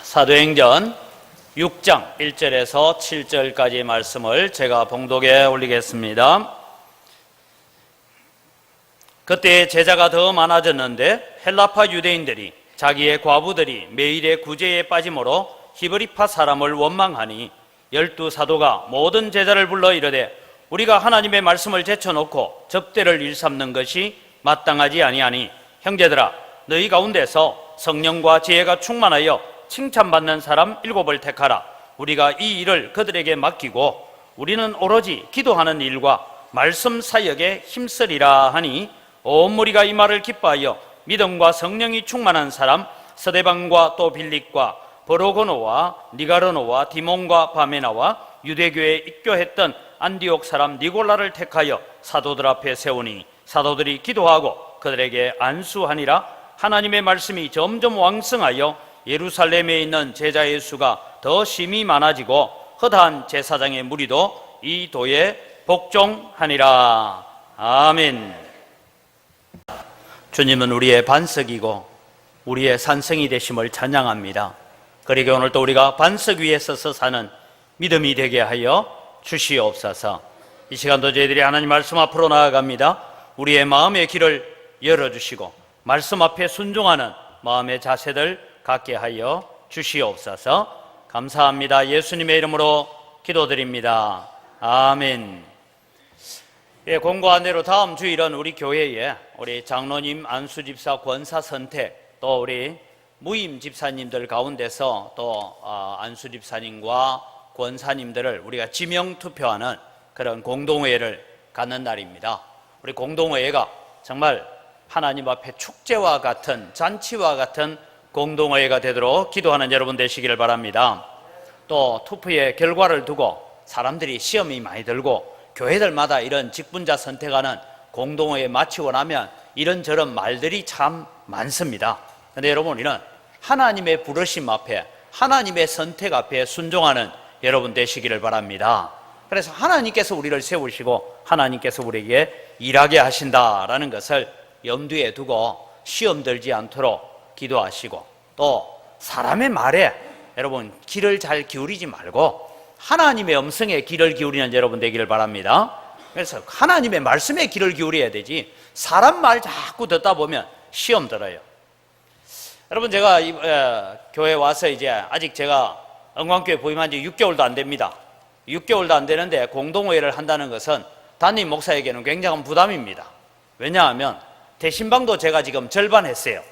사도행전 6장 1절에서 7절까지 말씀을 제가 봉독에 올리겠습니다. 그때 제자가 더 많아졌는데 헬라파 유대인들이 자기의 과부들이 매일의 구제에 빠짐으로 히브리파 사람을 원망하니 12사도가 모든 제자를 불러 이르되 우리가 하나님의 말씀을 제쳐놓고 접대를 일삼는 것이 마땅하지 아니하니 형제들아 너희 가운데서 성령과 지혜가 충만하여 칭찬받는 사람 7을 택하라. 우리가 이 일을 그들에게 맡기고 우리는 오로지 기도하는 일과 말씀 사역에 힘쓰리라 하니 온 무리가 이 말을 기뻐하여 믿음과 성령이 충만한 사람 스데반과 또 빌립과 브로고노와 니가르노와 디몬과 바메나와 유대교에 입교했던 안디옥 사람 니골라를 택하여 사도들 앞에 세우니 사도들이 기도하고 그들에게 안수하니라. 하나님의 말씀이 점점 왕성하여 예루살렘에 있는 제자의 수가 더 심히 많아지고 허다한 제사장의 무리도 이 도에 복종하니라. 아멘. 주님은 우리의 반석이고 우리의 산성이 되심을 찬양합니다. 그러게 오늘 또 우리가 반석 위에 서서 사는 믿음이 되게 하여 주시옵소서. 이 시간도 저희들이 하나님 말씀 앞으로 나아갑니다. 우리의 마음의 길을 열어주시고 말씀 앞에 순종하는 마음의 자세들 갖게 하여 주시옵소서. 감사합니다. 예수님의 이름으로 기도드립니다. 아멘. 공고한 대로 다음 주일은 우리 교회에 우리 장로님, 안수집사, 권사 선택, 또 우리 무임 집사님들 가운데서 또 안수집사님과 권사님들을 우리가 지명 투표하는 그런 공동회를 갖는 날입니다. 우리 공동회가 정말 하나님 앞에 축제와 같은, 잔치와 같은 공동회가 되도록 기도하는 여러분 되시기를 바랍니다. 또 투표의 결과를 두고 사람들이 시험이 많이 들고 교회들마다 이런 직분자 선택하는 공동회에 마치고 나면 이런저런 말들이 참 많습니다. 그런데 여러분, 우리는 하나님의 부르심 앞에, 하나님의 선택 앞에 순종하는 여러분 되시기를 바랍니다. 그래서 하나님께서 우리를 세우시고 하나님께서 우리에게 일하게 하신다라는 것을 염두에 두고 시험 들지 않도록 기도하시고, 또 사람의 말에 여러분 귀를 잘 기울이지 말고 하나님의 음성에 귀를 기울이는 여러분 되기를 바랍니다. 그래서 하나님의 말씀에 귀를 기울여야 되지 사람 말 자꾸 듣다 보면 시험 들어요. 여러분, 제가 교회 와서 이제 아직 제가 은광교회 부임한 지 6개월도 안 됩니다. 6개월도 안 되는데 공동회를 한다는 것은 담임 목사에게는 굉장한 부담입니다. 왜냐하면 대신방도 제가 지금 절반 했어요.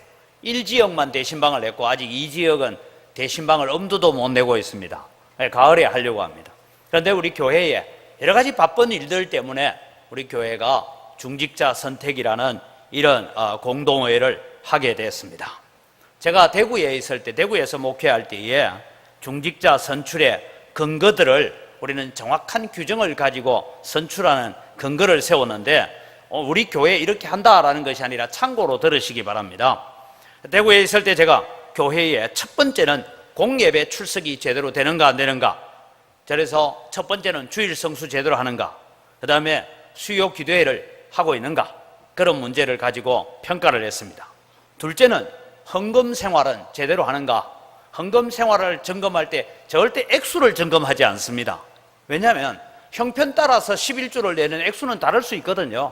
1지역만 대신방을 냈고 아직 2지역은 대신방을 엄두도 못 내고 있습니다. 가을에 하려고 합니다. 그런데 우리 교회에 여러 가지 바쁜 일들 때문에 우리 교회가 중직자 선택이라는 이런 공동회를 하게 됐습니다. 제가 대구에 있을 때, 대구에서 목회할 때에 중직자 선출의 근거들을 우리는 정확한 규정을 가지고 선출하는 근거를 세웠는데 우리 교회에 이렇게 한다라는 것이 아니라 참고로 들으시기 바랍니다. 대구에 있을 때 제가 교회에 첫 번째는 공예배 출석이 제대로 되는가 안 되는가, 그래서 첫 번째는 주일 성수 제대로 하는가, 그 다음에 수요 기도회를 하고 있는가, 그런 문제를 가지고 평가를 했습니다. 둘째는 헌금 생활은 제대로 하는가. 헌금 생활을 점검할 때 절대 액수를 점검하지 않습니다. 왜냐하면 형편 따라서 11조를 내는 액수는 다를 수 있거든요.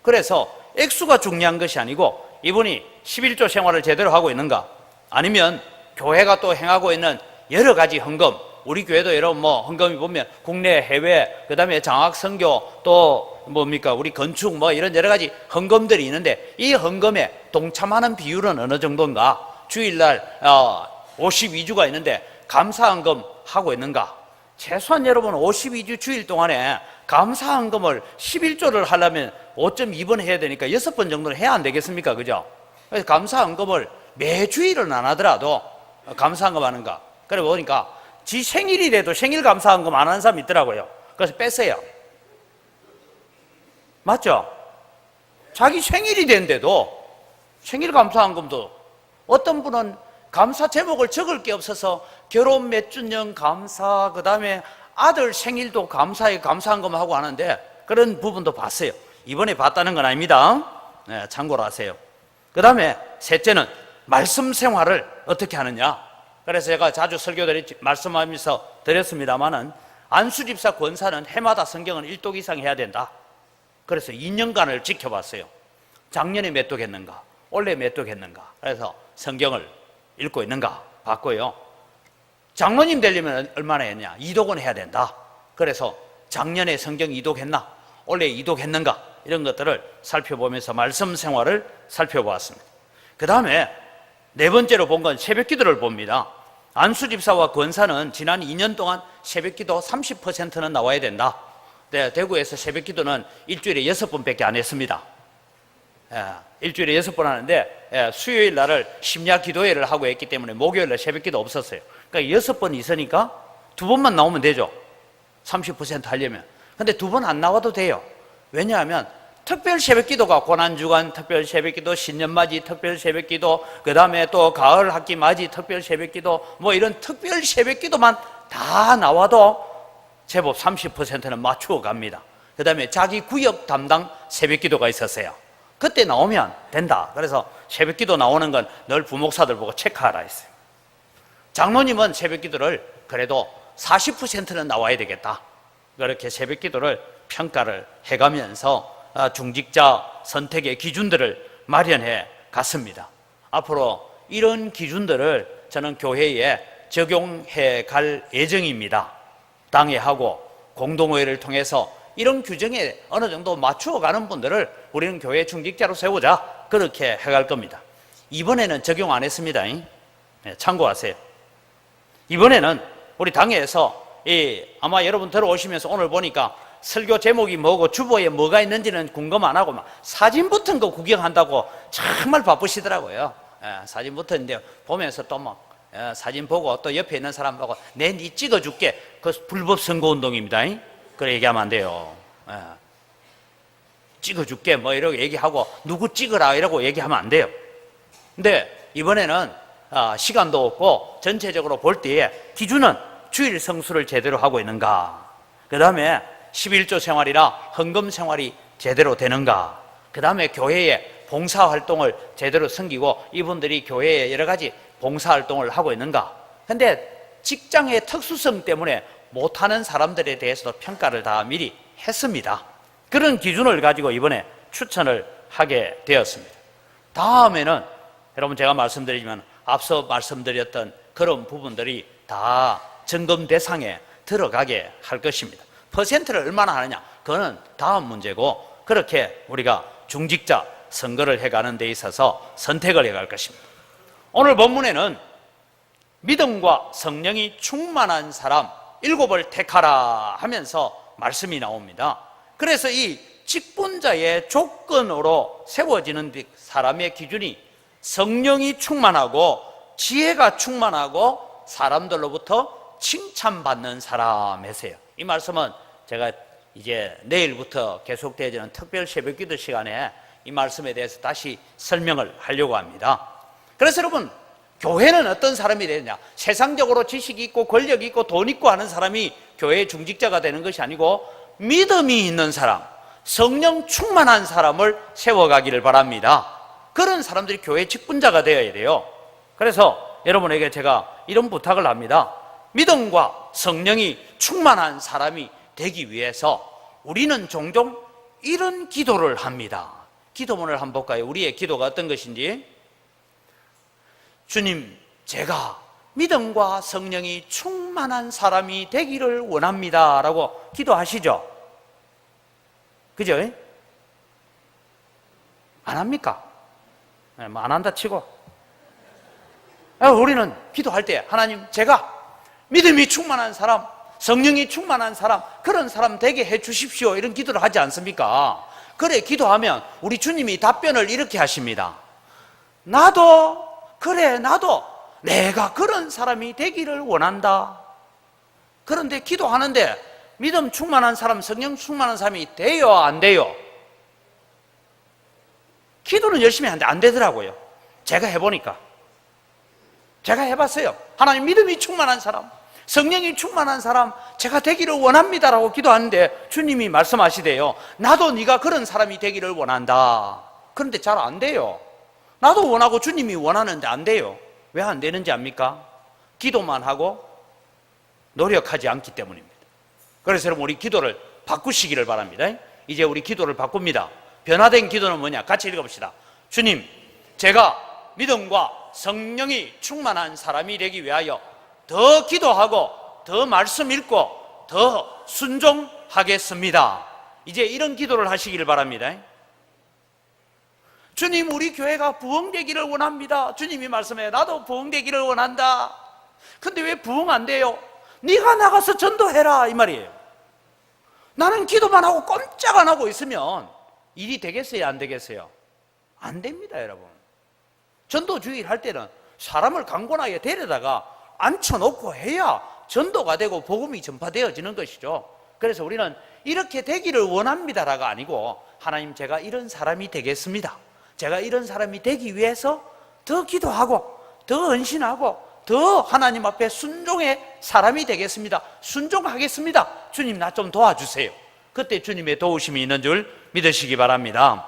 그래서 액수가 중요한 것이 아니고 이분이 11조 생활을 제대로 하고 있는가, 아니면 교회가 또 행하고 있는 여러 가지 헌금, 우리 교회도 여러분 헌금이 보면 국내, 해외, 그 다음에 장학선교, 또 뭡니까 우리 건축 이런 여러 가지 헌금들이 있는데 이 헌금에 동참하는 비율은 어느 정도인가, 주일날 52주가 있는데 감사헌금 하고 있는가. 최소한 여러분 52주 주일 동안에 감사헌금을 11조를 하려면 5.2번 해야 되니까 6번 정도는 해야 안 되겠습니까? 그죠? 그래서 감사헌금을 매주일은 안 하더라도 감사헌금 하는가. 그래 보니까 지 생일이라도 생일 감사헌금 안 하는 사람이 있더라고요. 그래서 뺐어요. 맞죠? 자기 생일이 된데도 생일 감사헌금도, 어떤 분은 감사 제목을 적을 게 없어서 결혼 몇 주년 감사, 그 다음에 아들 생일도 감사에 감사헌금 하고 하는데 그런 부분도 봤어요. 이번에 봤다는 건 아닙니다. 참고로 하세요. 그 다음에 셋째는 말씀 생활을 어떻게 하느냐. 그래서 제가 자주 말씀하면서 드렸습니다마는 안수집사 권사는 해마다 성경은 1독 이상 해야 된다. 그래서 2년간을 지켜봤어요. 작년에 몇 독 했는가, 올해 몇 독 했는가. 그래서 성경을 읽고 있는가 봤고요. 장로님 되려면 얼마나 했냐? 2독은 해야 된다. 그래서 작년에 성경 2독 했나, 올해 2독 했는가, 이런 것들을 살펴보면서 말씀 생활을 살펴보았습니다. 그 다음에 네 번째로 본 건 새벽 기도를 봅니다. 안수집사와 권사는 지난 2년 동안 새벽 기도 30%는 나와야 된다. 네, 대구에서 새벽 기도는 일주일에 6번밖에 안 했습니다. 일주일에 6번 하는데 수요일 날을 심야 기도회를 하고 했기 때문에 목요일 날 새벽 기도 없었어요. 그러니까 6번 있으니까 2번만 나오면 되죠. 30% 하려면. 근데 2번 안 나와도 돼요. 왜냐하면 특별 새벽 기도가 고난주간 특별 새벽 기도, 신년맞이 특별 새벽 기도, 그 다음에 또 가을 학기 맞이 특별 새벽 기도, 뭐 이런 특별 새벽 기도만 다 나와도 제법 30%는 맞추어 갑니다. 그 다음에 자기 구역 담당 새벽 기도가 있었어요. 그때 나오면 된다. 그래서 새벽 기도 나오는 건 늘 부목사들 보고 체크하라 했어요. 장로님은 새벽 기도를 그래도 40%는 나와야 되겠다. 그렇게 새벽 기도를 평가를 해가면서 중직자 선택의 기준들을 마련해 갔습니다. 앞으로 이런 기준들을 저는 교회에 적용해 갈 예정입니다. 당회하고 공동회의를 통해서 이런 규정에 어느 정도 맞추어 가는 분들을 우리는 교회 중직자로 세우자, 그렇게 해갈 겁니다. 이번에는 적용 안 했습니다. 참고하세요. 이번에는 우리 당회에서 아마 여러분 들어오시면서 오늘 보니까 설교 제목이 뭐고 주보에 뭐가 있는지는 궁금 안 하고 막 사진 붙은 거 구경한다고 정말 바쁘시더라고요. 사진 붙었는데 보면서 또 막 사진 보고 또 옆에 있는 사람 보고 내 찍어줄게. 그 불법 선거운동입니다. 그래 얘기하면 안 돼요. 찍어줄게 뭐 이러고 얘기하고 누구 찍으라 이러고 얘기하면 안 돼요. 근데 이번에는 시간도 없고 전체적으로 볼 때에 기준은 주일 성수를 제대로 하고 있는가, 그 다음에 11조 생활이나 헌금 생활이 제대로 되는가, 그 다음에 교회에 봉사활동을 제대로 섬기고 이분들이 교회에 여러 가지 봉사활동을 하고 있는가. 근데 직장의 특수성 때문에 못하는 사람들에 대해서도 평가를 다 미리 했습니다. 그런 기준을 가지고 이번에 추천을 하게 되었습니다. 다음에는 여러분 제가 말씀드리지만 앞서 말씀드렸던 그런 부분들이 다 점검 대상에 들어가게 할 것입니다. 퍼센트를 얼마나 하느냐, 그거는 다음 문제고, 그렇게 우리가 중직자 선거를 해가는 데 있어서 선택을 해갈 것입니다. 오늘 본문에는 믿음과 성령이 충만한 사람 7을 택하라 하면서 말씀이 나옵니다. 그래서 이 직분자의 조건으로 세워지는 사람의 기준이 성령이 충만하고 지혜가 충만하고 사람들로부터 칭찬받는 사람이세요. 이 말씀은 제가 이제 내일부터 계속되어지는 특별 새벽기도 시간에 이 말씀에 대해서 다시 설명을 하려고 합니다. 그래서 여러분, 교회는 어떤 사람이 되느냐? 세상적으로 지식이 있고 권력이 있고 돈 있고 하는 사람이 교회의 중직자가 되는 것이 아니고 믿음이 있는 사람, 성령 충만한 사람을 세워가기를 바랍니다. 그런 사람들이 교회의 직분자가 되어야 돼요. 그래서 여러분에게 제가 이런 부탁을 합니다. 믿음과 성령이 충만한 사람이 되기 위해서 우리는 종종 이런 기도를 합니다. 기도문을 한번 볼까요? 우리의 기도가 어떤 것인지. 주님, 제가 믿음과 성령이 충만한 사람이 되기를 원합니다 라고 기도하시죠. 그죠? 안 합니까? 안 한다 치고 우리는 기도할 때 하나님, 제가 믿음이 충만한 사람, 성령이 충만한 사람, 그런 사람 되게 해 주십시오, 이런 기도를 하지 않습니까? 그래 기도하면 우리 주님이 답변을 이렇게 하십니다. 나도 내가 그런 사람이 되기를 원한다. 그런데 기도하는데 믿음 충만한 사람, 성령 충만한 사람이 돼요, 안 돼요? 기도는 열심히 하는데 안 되더라고요. 제가 해보니까. 제가 해봤어요. 하나님, 믿음이 충만한 사람, 성령이 충만한 사람 제가 되기를 원합니다라고 기도하는데 주님이 말씀하시대요. 나도 네가 그런 사람이 되기를 원한다. 그런데 잘 안 돼요. 나도 원하고 주님이 원하는데 안 돼요. 왜 안 되는지 압니까? 기도만 하고 노력하지 않기 때문입니다. 그래서 여러분 우리 기도를 바꾸시기를 바랍니다. 이제 우리 기도를 바꿉니다. 변화된 기도는 뭐냐? 같이 읽어봅시다. 주님, 제가 믿음과 성령이 충만한 사람이 되기 위하여 더 기도하고 더 말씀 읽고 더 순종하겠습니다. 이제 이런 기도를 하시기를 바랍니다. 주님, 우리 교회가 부흥되기를 원합니다. 주님이 말씀해, 나도 부흥되기를 원한다. 근데 왜 부흥 안 돼요? 네가 나가서 전도해라 이 말이에요. 나는 기도만 하고 꼼짝 안 하고 있으면 일이 되겠어요, 안 되겠어요? 안 됩니다, 여러분. 전도 주일 할 때는 사람을 강권하게 데려다가 앉혀놓고 해야 전도가 되고 복음이 전파되어지는 것이죠. 그래서 우리는 이렇게 되기를 원합니다라가 아니고, 하나님, 제가 이런 사람이 되겠습니다. 제가 이런 사람이 되기 위해서 더 기도하고 더 헌신하고 더 하나님 앞에 순종의 사람이 되겠습니다. 순종하겠습니다. 주님, 나 좀 도와주세요. 그때 주님의 도우심이 있는 줄 믿으시기 바랍니다.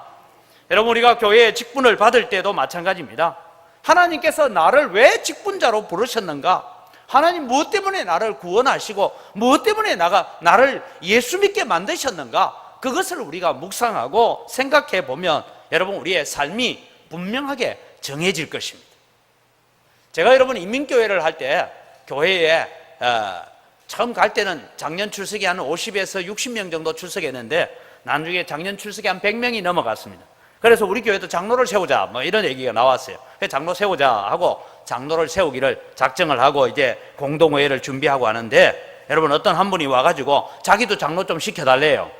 여러분, 우리가 교회에 직분을 받을 때도 마찬가지입니다. 하나님께서 나를 왜 직분자로 부르셨는가? 하나님 무엇 때문에 나를 구원하시고 무엇 때문에 나를 예수 믿게 만드셨는가? 그것을 우리가 묵상하고 생각해 보면 여러분, 우리의 삶이 분명하게 정해질 것입니다. 제가 여러분 인민교회를 할 때 교회에 처음 갈 때는 작년 출석이 한 50에서 60명 정도 출석했는데 나중에 작년 출석이 한 100명이 넘어갔습니다. 그래서 우리 교회도 장로를 세우자 뭐 이런 얘기가 나왔어요. 그래서 장로 세우자 하고 장로를 세우기를 작정을 하고 이제 공동회의를 준비하고 하는데, 여러분 어떤 한 분이 와가지고 자기도 장로 좀 시켜달래요.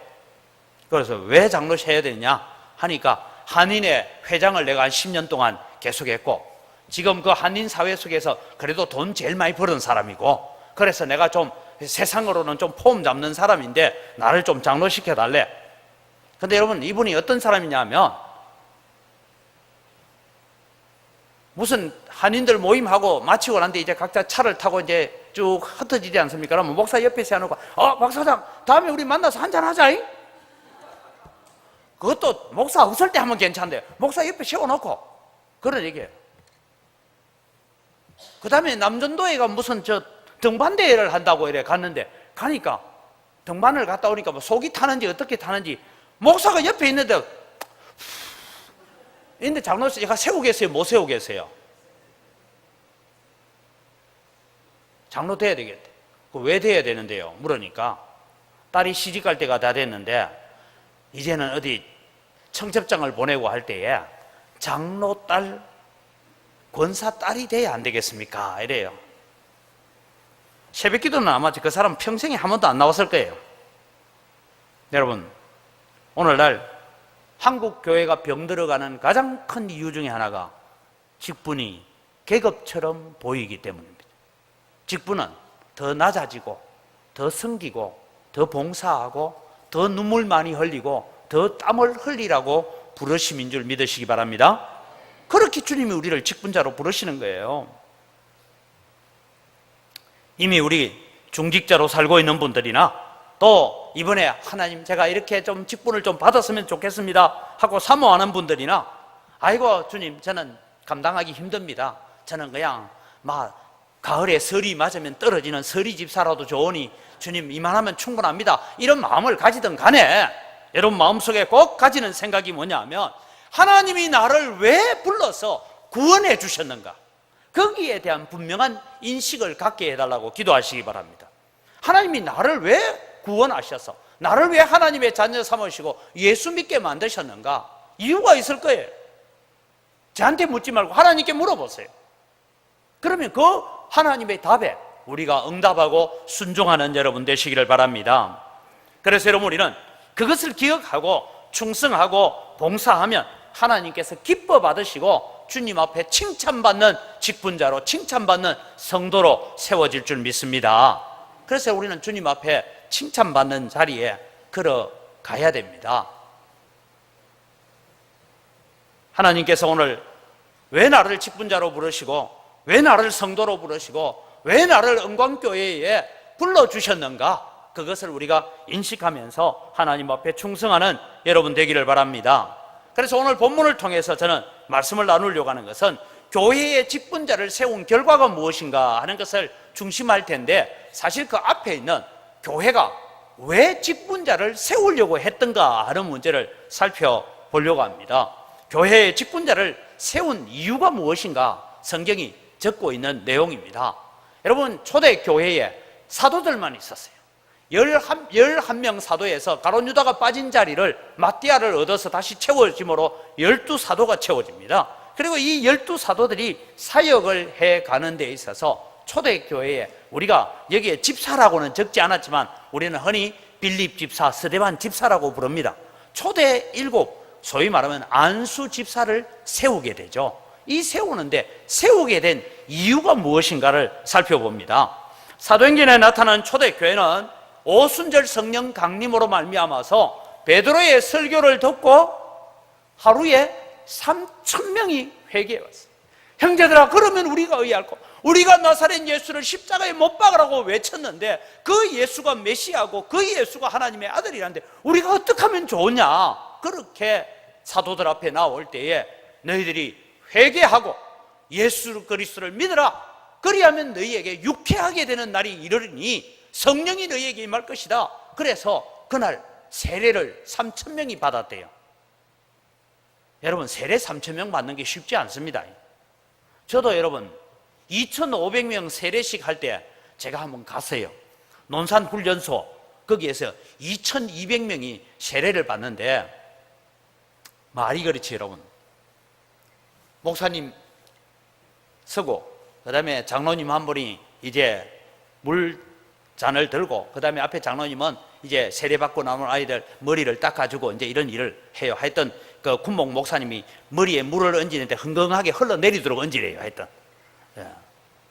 그래서 왜 장로 세워야 되냐 하니까, 한인의 회장을 내가 한 10년 동안 계속했고 지금 그 한인 사회 속에서 그래도 돈 제일 많이 버는 사람이고, 그래서 내가 좀 세상으로는 좀 폼 잡는 사람인데 나를 좀 장로 시켜달래. 근데 여러분, 이분이 어떤 사람이냐면 무슨 한인들 모임하고 마치고 난데 이제 각자 차를 타고 이제 쭉 흩어지지 않습니까? 그러면 목사 옆에 세워놓고, 박사장, 다음에 우리 만나서 한잔 하자. 그것도 목사 없을 때 하면 괜찮은데 목사 옆에 세워놓고 그런 얘기예요. 그 다음에 남전도회가 무슨 등반대회를 한다고 이래 갔는데, 가니까 등반을 갔다 오니까 뭐 속이 타는지 어떻게 타는지 목사가 옆에 있는데 장로님 제가 세우겠어요, 못 세우겠어요? 장로 돼야 되겠대. 왜 돼야 되는데요? 물으니까 딸이 시집갈 때가 다 됐는데 이제는 어디 청첩장을 보내고 할 때에 장로 딸, 권사 딸이 돼야 안 되겠습니까? 이래요. 새벽 기도는 아마 그 사람 평생에 한 번도 안 나왔을 거예요. 여러분, 오늘날 한국 교회가 병들어가는 가장 큰 이유 중에 하나가 직분이 계급처럼 보이기 때문입니다. 직분은 더 낮아지고 더 섬기고 더 봉사하고 더 눈물 많이 흘리고 더 땀을 흘리라고 부르심인 줄 믿으시기 바랍니다. 그렇게 주님이 우리를 직분자로 부르시는 거예요. 이미 우리 중직자로 살고 있는 분들이나 또 이번에 하나님, 제가 이렇게 좀 직분을 좀 받았으면 좋겠습니다 하고 사모하는 분들이나, 아이고 주님, 저는 감당하기 힘듭니다. 저는 그냥 가을에 설이 맞으면 떨어지는 서리 집사라도 좋으니 주님 이만하면 충분합니다. 이런 마음을 가지든 간에 여러분 마음속에 꼭 가지는 생각이 뭐냐면, 하나님이 나를 왜 불러서 구원해 주셨는가, 거기에 대한 분명한 인식을 갖게 해달라고 기도하시기 바랍니다. 하나님이 나를 왜 구원하셔서 나를 왜 하나님의 자녀 삼으시고 예수 믿게 만드셨는가, 이유가 있을 거예요. 저한테 묻지 말고 하나님께 물어보세요. 그러면 그 하나님의 답에 우리가 응답하고 순종하는 여러분 되시기를 바랍니다. 그래서 여러분, 우리는 그것을 기억하고 충성하고 봉사하면 하나님께서 기뻐 받으시고 주님 앞에 칭찬받는 직분자로, 칭찬받는 성도로 세워질 줄 믿습니다. 그래서 우리는 주님 앞에 칭찬받는 자리에 걸어가야 됩니다. 하나님께서 오늘 왜 나를 직분자로 부르시고 왜 나를 성도로 부르시고 왜 나를 은광교회에 불러주셨는가, 그것을 우리가 인식하면서 하나님 앞에 충성하는 여러분 되기를 바랍니다. 그래서 오늘 본문을 통해서 저는 말씀을 나누려고 하는 것은, 교회의 직분자를 세운 결과가 무엇인가 하는 것을 중심할 텐데, 사실 그 앞에 있는 교회가 왜 직분자를 세우려고 했던가 하는 문제를 살펴보려고 합니다. 교회의 직분자를 세운 이유가 무엇인가 성경이 적고 있는 내용입니다. 여러분, 초대교회에 사도들만 있었어요. 11명 사도에서 가룟 유다가 빠진 자리를 마띠아를 얻어서 다시 채워짐으로 12사도가 채워집니다. 그리고 이 12사도들이 사역을 해가는 데 있어서 초대교회에 우리가 여기에 집사라고는 적지 않았지만 우리는 흔히 빌립 집사, 스데반 집사라고 부릅니다. 초대 7, 소위 말하면 안수 집사를 세우게 되죠. 이 세우게 된 이유가 무엇인가를 살펴봅니다. 사도행전에 나타난 초대교회는 오순절 성령 강림으로 말미암아서 베드로의 설교를 듣고 하루에 3,000명이 회개해 왔어요. 형제들아, 그러면 우리가 의할까? 우리가 나사렛 예수를 십자가에 못 박으라고 외쳤는데 그 예수가 메시아고 그 예수가 하나님의 아들이란데 우리가 어떻게 하면 좋으냐? 그렇게 사도들 앞에 나올 때에 너희들이 회개하고 예수 그리스도를 믿으라. 그리하면 너희에게 유쾌하게 되는 날이 이르리니 성령이 너희에게 임할 것이다. 그래서 그날 세례를 3,000명이 받았대요. 여러분, 세례 3,000명 받는 게 쉽지 않습니다. 저도 여러분 2,500명 세례식 할 때 제가 한번 갔어요. 논산훈련소, 거기에서 2,200명이 세례를 받는데 말이 그렇지 여러분. 목사님 서고, 그 다음에 장로님 한 분이 이제 물잔을 들고, 그 다음에 앞에 장로님은 이제 세례받고 나온 아이들 머리를 닦아주고 이제 이런 일을 해요. 하여튼 그 군목 목사님이 머리에 물을 얹는데 흥건하게 흘러내리도록 얹으래요. 하여튼.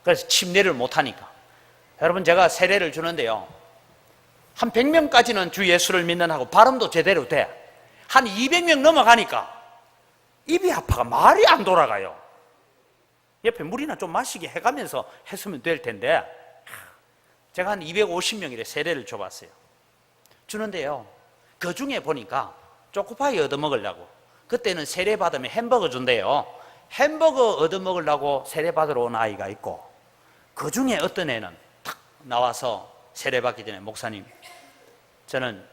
그래서 침례를 못하니까. 여러분, 제가 세례를 주는데요, 한 100명까지는 주 예수를 믿는 하고 발음도 제대로 돼. 한 200명 넘어가니까 입이 아파가 말이 안 돌아가요. 옆에 물이나 좀 마시게 해가면서 했으면 될 텐데, 제가 한 250명이래 세례를 줘봤어요. 주는데요, 그 중에 보니까 초코파이 얻어먹으려고, 그때는 세례 받으면 햄버거 준대요. 햄버거 얻어먹으려고 세례 받으러 온 아이가 있고, 그 중에 어떤 애는 탁 나와서 세례 받기 전에, 목사님, 저는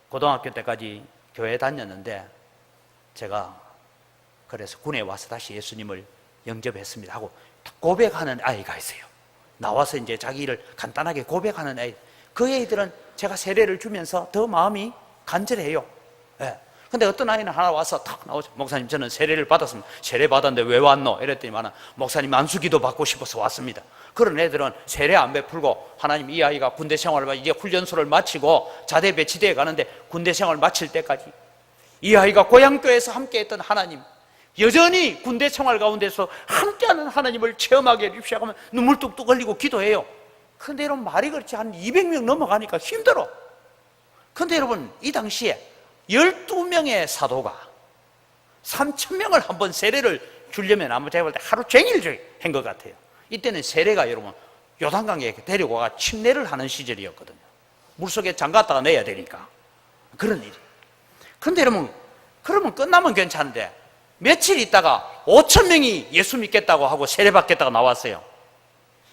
고등학교 때까지 교회 다녔는데 제가 그래서 군에 와서 다시 예수님을 영접했습니다 하고 고백하는 아이가 있어요. 나와서 이제 자기 일을 간단하게 고백하는 아이. 그 애들은 제가 세례를 주면서 더 마음이 간절해요. 예. 근데 어떤 아이는 하나 와서 탁 나오죠. 목사님, 저는 세례를 받았습니다. 세례 받았는데 왜 왔노? 이랬더니만 목사님 안수기도 받고 싶어서 왔습니다. 그런 애들은 세례 안 베풀고, 하나님, 이 아이가 군대 생활을 이제 훈련소를 마치고 자대 배치대에 가는데 군대 생활 마칠 때까지 이 아이가 고향교회에서 함께했던 하나님, 여전히 군대 생활 가운데서 함께하는 하나님을 체험하게 해주시고 하면 눈물 뚝뚝 흘리고 기도해요. 그런데 여러분, 말이 그렇지 한 200명 넘어가니까 힘들어. 그런데 여러분, 이 당시에 12명의 사도가 3,000명을 한번 세례를 주려면 아마 제가 볼 때 하루 종일 한 것 같아요. 이때는 세례가 여러분 요단강에 데리고 가 침례를 하는 시절이었거든요. 물속에 잠갔다가 내야 되니까 그런 일이. 그런데 여러분, 그러면 끝나면 괜찮은데 며칠 있다가 5,000명이 예수 믿겠다고 하고 세례받겠다고 나왔어요.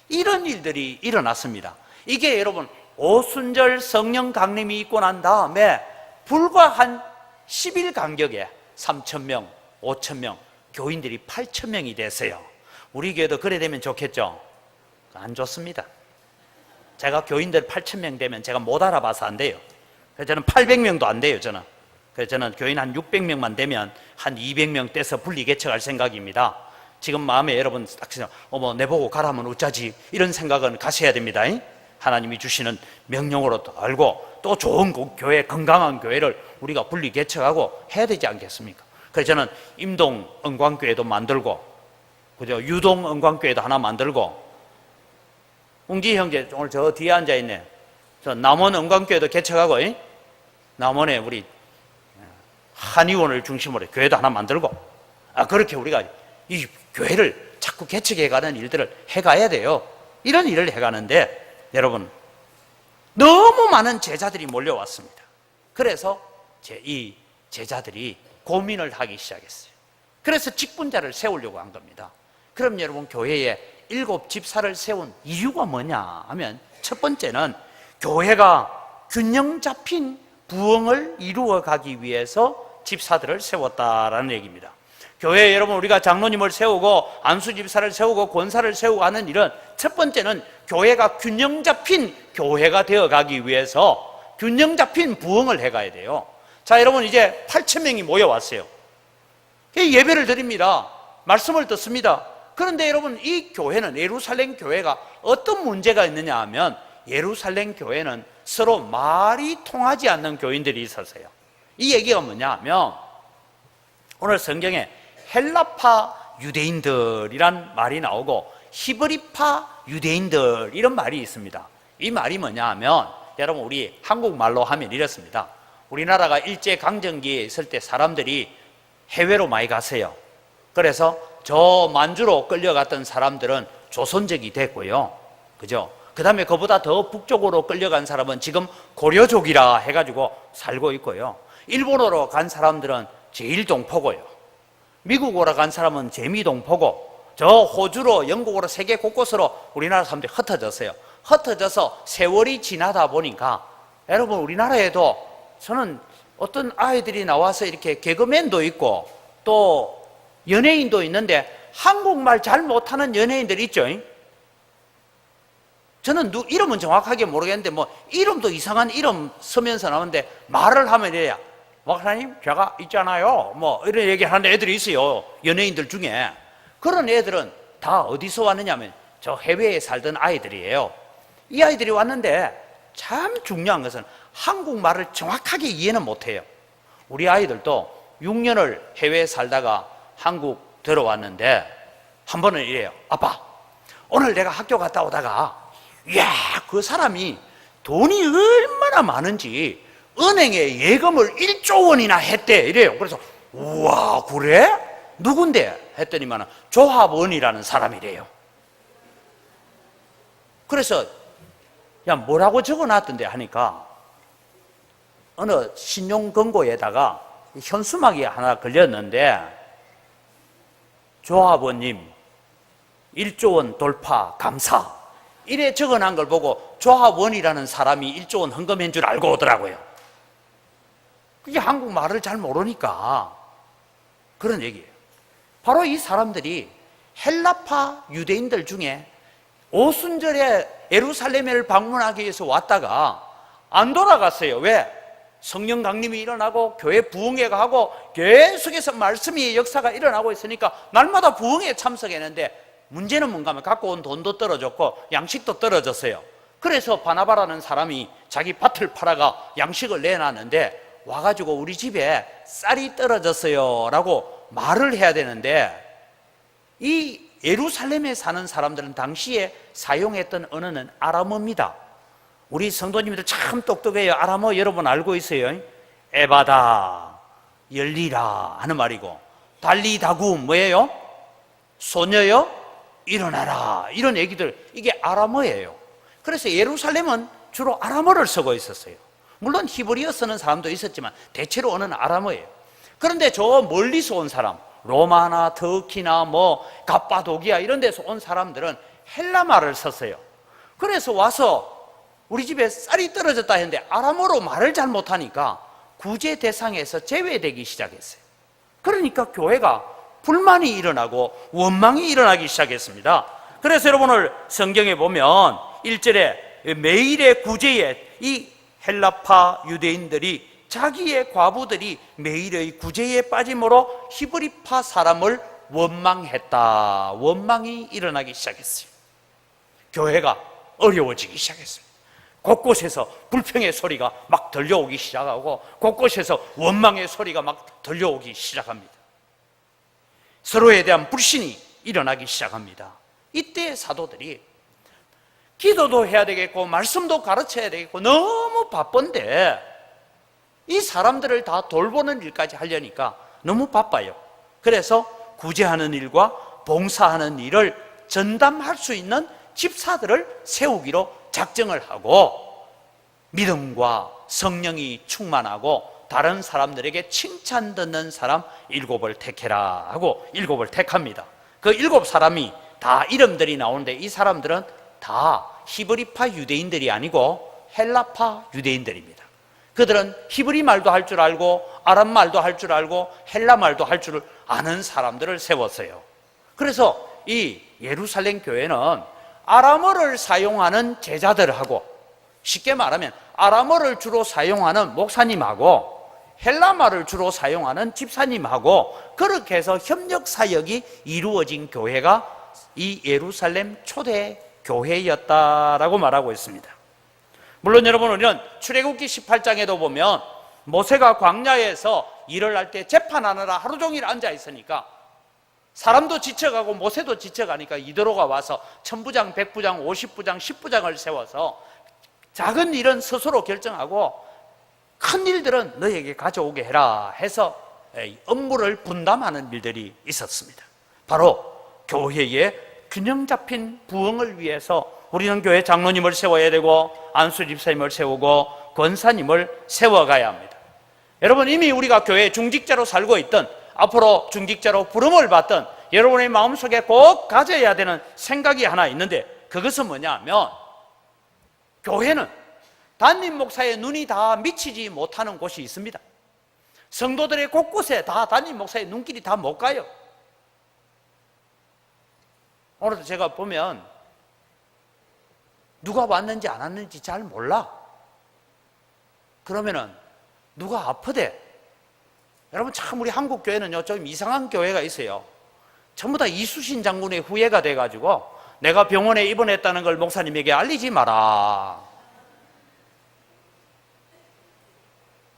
이런 일들이 일어났습니다. 이게 여러분 오순절 성령 강림이 있고 난 다음에 불과 한 10일 간격에 3,000명, 5,000명, 교인들이 8,000명이 됐어요. 우리 교회도 그래 되면 좋겠죠? 안 좋습니다. 제가 교인들 8,000명 되면 제가 못 알아봐서 안 돼요. 그래서 저는 800명도 안 돼요, 저는. 그래서 저는 교인 한 600명만 되면 한 200명 떼서 분리 개척할 생각입니다. 지금 마음에 여러분 딱 어머, 내보고 가라면 어쩌지, 이런 생각은 가셔야 됩니다. 하나님이 주시는 명령으로 알고 또 좋은 교회, 건강한 교회를 우리가 분리 개척하고 해야 되지 않겠습니까? 그래서 저는 임동 은광교회도 만들고, 그죠? 유동 은광교회도 하나 만들고, 웅지 형제 오늘 저 뒤에 앉아 있네. 저 남원 은광교회도 개척하고, 남원에 우리 한의원을 중심으로 교회도 하나 만들고, 그렇게 우리가 이 교회를 자꾸 개척해가는 일들을 해가야 돼요. 이런 일을 해가는데 여러분, 너무 많은 제자들이 몰려왔습니다. 그래서 이 제자들이 고민을 하기 시작했어요. 그래서 직분자를 세우려고 한 겁니다. 그럼 여러분, 교회에 7 집사를 세운 이유가 뭐냐 하면, 첫 번째는 교회가 균형 잡힌 부흥을 이루어 가기 위해서 집사들을 세웠다라는 얘기입니다. 교회에 여러분, 우리가 장로님을 세우고 안수 집사를 세우고 권사를 세우고 하는 일은, 첫 번째는 교회가 균형 잡힌 교회가 되어 가기 위해서 균형 잡힌 부흥을 해가야 돼요. 자, 여러분, 이제 8,000명이 모여왔어요. 예배를 드립니다. 말씀을 듣습니다. 그런데 여러분, 이 교회는, 예루살렘 교회가 어떤 문제가 있느냐 하면, 예루살렘 교회는 서로 말이 통하지 않는 교인들이 있었어요. 이 얘기가 뭐냐 하면, 오늘 성경에 헬라파 유대인들이란 말이 나오고 히브리파 유대인들, 이런 말이 있습니다. 이 말이 뭐냐 하면, 여러분, 우리 한국말로 하면 이렇습니다. 우리나라가 일제강점기에 있을 때 사람들이 해외로 많이 갔어요. 그래서 저 만주로 끌려갔던 사람들은 조선족이 됐고요. 그죠? 그 다음에 그보다 더 북쪽으로 끌려간 사람은 지금 고려족이라 해가지고 살고 있고요. 일본으로 간 사람들은 제일동포고요. 미국으로 간 사람은 제미동포고, 저 호주로, 영국으로, 세계 곳곳으로 우리나라 사람들이 흩어졌어요. 흩어져서 세월이 지나다 보니까, 여러분, 우리나라에도 저는 어떤 아이들이 나와서 이렇게 개그맨도 있고 또 연예인도 있는데, 한국말 잘 못하는 연예인들 있죠. 저는 이름은 정확하게 모르겠는데, 뭐 이름도 이상한 이름 쓰면서 나오는데, 말을 하면 이래야, 목사님 제가 있잖아요, 뭐 이런 얘기를 하는 애들이 있어요. 연예인들 중에. 그런 애들은 다 어디서 왔느냐 하면 저 해외에 살던 아이들이에요. 이 아이들이 왔는데, 참 중요한 것은 한국말을 정확하게 이해는 못해요. 우리 아이들도 6년을 해외에 살다가 한국 들어왔는데, 한 번은 이래요. 아빠, 오늘 내가 학교 갔다 오다가, 이야, 그 사람이 돈이 얼마나 많은지 은행에 예금을 1조 원이나 했대, 이래요. 그래서 우와, 그래? 누군데? 했더니만 조합원이라는 사람이래요. 그래서 야, 뭐라고 적어놨던데 하니까, 어느 신용금고에다가 현수막이 하나 걸렸는데, 조합원님 1조 원 돌파 감사, 이래 적어놓은 걸 보고 조합원이라는 사람이 1조 원 헌금한 줄 알고 오더라고요. 그게 한국말을 잘 모르니까 그런 얘기예요. 바로 이 사람들이 헬라파 유대인들 중에 오순절에 예루살렘을 방문하기 위해서 왔다가 안 돌아갔어요. 왜? 성령 강림이 일어나고 교회 부흥회가 하고 계속해서 말씀의 역사가 일어나고 있으니까 날마다 부흥회에 참석했는데, 문제는 뭔가 하면 갖고 온 돈도 떨어졌고 양식도 떨어졌어요. 그래서 바나바라는 사람이 자기 밭을 팔아가 양식을 내놨는데, 와가지고 우리 집에 쌀이 떨어졌어요 라고 말을 해야 되는데, 이 예루살렘에 사는 사람들은 당시에 사용했던 언어는 아람어입니다. 우리 성도님들 참 똑똑해요. 아람어 여러분 알고 있어요? 에바다, 열리라 하는 말이고, 달리다구 뭐예요? 소녀여 일어나라, 이런 얘기들, 이게 아람어예요. 그래서 예루살렘은 주로 아람어를 쓰고 있었어요. 물론 히브리어 쓰는 사람도 있었지만 대체로 언어는 아람어예요. 그런데 저 멀리서 온 사람, 로마나 터키나 뭐 갑바도기아 이런 데서 온 사람들은 헬라말을 썼어요. 그래서 와서 우리 집에 쌀이 떨어졌다 했는데 아람어로 말을 잘 못하니까 구제 대상에서 제외되기 시작했어요. 그러니까 교회가 불만이 일어나고 원망이 일어나기 시작했습니다. 그래서 여러분, 오늘 성경에 보면 1절에 매일의 구제에 이 헬라파 유대인들이 자기의 과부들이 매일의 구제에 빠짐으로 히브리파 사람을 원망했다. 원망이 일어나기 시작했어요. 교회가 어려워지기 시작했어요. 곳곳에서 불평의 소리가 막 들려오기 시작하고 곳곳에서 원망의 소리가 막 들려오기 시작합니다. 서로에 대한 불신이 일어나기 시작합니다. 이때 사도들이 기도도 해야 되겠고 말씀도 가르쳐야 되겠고 너무 바쁜데 이 사람들을 다 돌보는 일까지 하려니까 너무 바빠요. 그래서 구제하는 일과 봉사하는 일을 전담할 수 있는 집사들을 세우기로 작정을 하고, 믿음과 성령이 충만하고 다른 사람들에게 칭찬 듣는 사람 7을 택해라 하고 7을 택합니다. 그 7사람이 다 이름들이 나오는데 이 사람들은 다 히브리파 유대인들이 아니고 헬라파 유대인들입니다. 그들은 히브리 말도 할 줄 알고 아람 말도 할 줄 알고 헬라 말도 할 줄 아는 사람들을 세웠어요. 그래서 이 예루살렘 교회는 아람어를 사용하는 제자들하고, 쉽게 말하면 아람어를 주로 사용하는 목사님하고 헬라말을 주로 사용하는 집사님하고 그렇게 해서 협력 사역이 이루어진 교회가 이 예루살렘 초대 교회였다라고 말하고 있습니다. 물론 여러분, 우리는 출애굽기 18장에도 보면 모세가 광야에서 일을 할 때 재판하느라 하루 종일 앉아 있으니까 사람도 지쳐가고 모세도 지쳐가니까 이도로가 와서 1000부장, 100부장, 50부장, 10부장을 세워서 작은 일은 스스로 결정하고 큰 일들은 너에게 가져오게 해라 해서 업무를 분담하는 일들이 있었습니다. 바로 교회의 균형 잡힌 부흥을 위해서 우리는 교회 장로님을 세워야 되고 안수 집사님을 세우고 권사님을 세워가야 합니다. 여러분, 이미 우리가 교회 중직자로 살고 있던, 앞으로 중직자로 부름을 받던 여러분의 마음속에 꼭 가져야 되는 생각이 하나 있는데, 그것은 뭐냐면 교회는 담임 목사의 눈이 다 미치지 못하는 곳이 있습니다. 성도들의 곳곳에 다 담임 목사의 눈길이 다 못 가요. 오늘도 제가 보면 누가 왔는지 안 왔는지 잘 몰라. 그러면은 누가 아프대. 여러분, 참 우리 한국 교회는요 좀 이상한 교회가 있어요. 전부 다 이수신 장군의 후예가 돼가지고 내가 병원에 입원했다는 걸 목사님에게 알리지 마라.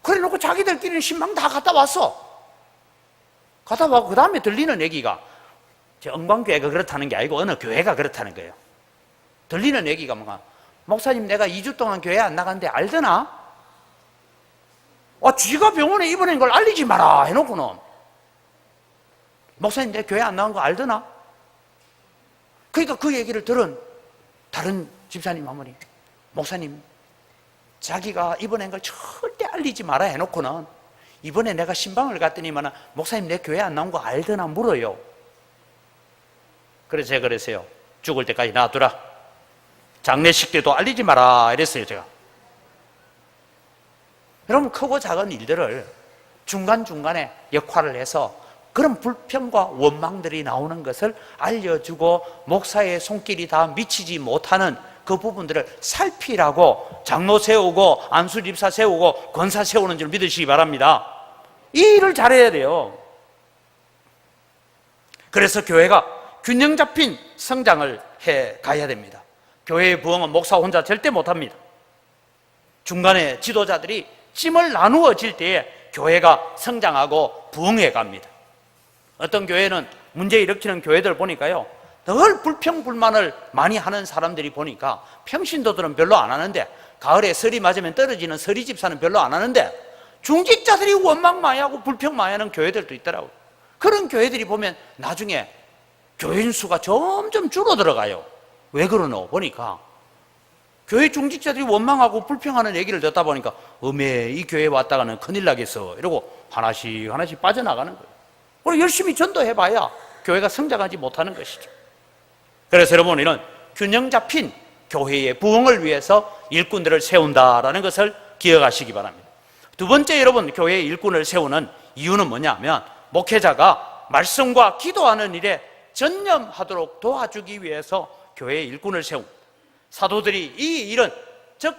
그래 놓고 자기들끼리는 신방 다 갔다 왔어. 갔다 와고 그 다음에 들리는 얘기가, 영광교회가 그렇다는 게 아니고 어느 교회가 그렇다는 거예요. 들리는 얘기가 뭔가, 목사님 내가 2주 동안 교회 안 나갔는데 알더나? 쥐가 병원에 입원한 걸 알리지 마라 해놓고는, 목사님 내 교회 안 나간 거 알더나? 그러니까 그 얘기를 들은 다른 집사님 어머니, 목사님 자기가 입원한 걸 절대 알리지 마라 해놓고는 이번에 내가 신방을 갔더니만 목사님 내 교회 안 나온 거 알더나 물어요. 그래서 제가 그랬어요. 죽을 때까지 놔두라. 장례식 때도 알리지 마라 이랬어요, 제가. 여러분, 크고 작은 일들을 중간중간에 역할을 해서 그런 불평과 원망들이 나오는 것을 알려주고 목사의 손길이 다 미치지 못하는 그 부분들을 살피라고 장로 세우고 안수집사 세우고 권사 세우는 줄 믿으시기 바랍니다. 이 일을 잘해야 돼요. 그래서 교회가 균형 잡힌 성장을 해 가야 됩니다. 교회의 부흥은 목사 혼자 절대 못합니다. 중간에 지도자들이 짐을 나누어질 때에 교회가 성장하고 부흥해 갑니다. 어떤 교회는 문제 일으키는 교회들 보니까요, 늘 불평불만을 많이 하는 사람들이 보니까 평신도들은 별로 안 하는데, 가을에 설이 맞으면 떨어지는 서리 집사는 별로 안 하는데 중직자들이 원망 많이 하고 불평 많이 하는 교회들도 있더라고요. 그런 교회들이 보면 나중에 교인 수가 점점 줄어들어가요. 왜 그러노? 보니까 교회 중직자들이 원망하고 불평하는 얘기를 듣다 보니까 이 교회에 왔다가는 큰일 나겠어 이러고 하나씩 빠져나가는 거예요. 그리고 열심히 전도해봐야 교회가 성장하지 못하는 것이죠. 그래서 여러분, 우리는 균형 잡힌 교회의 부흥을 위해서 일꾼들을 세운다라는 것을 기억하시기 바랍니다. 두 번째, 여러분, 교회의 일꾼을 세우는 이유는 뭐냐면 목회자가 말씀과 기도하는 일에 전념하도록 도와주기 위해서 교회의 일꾼을 세웁니다. 사도들이 이 일은, 즉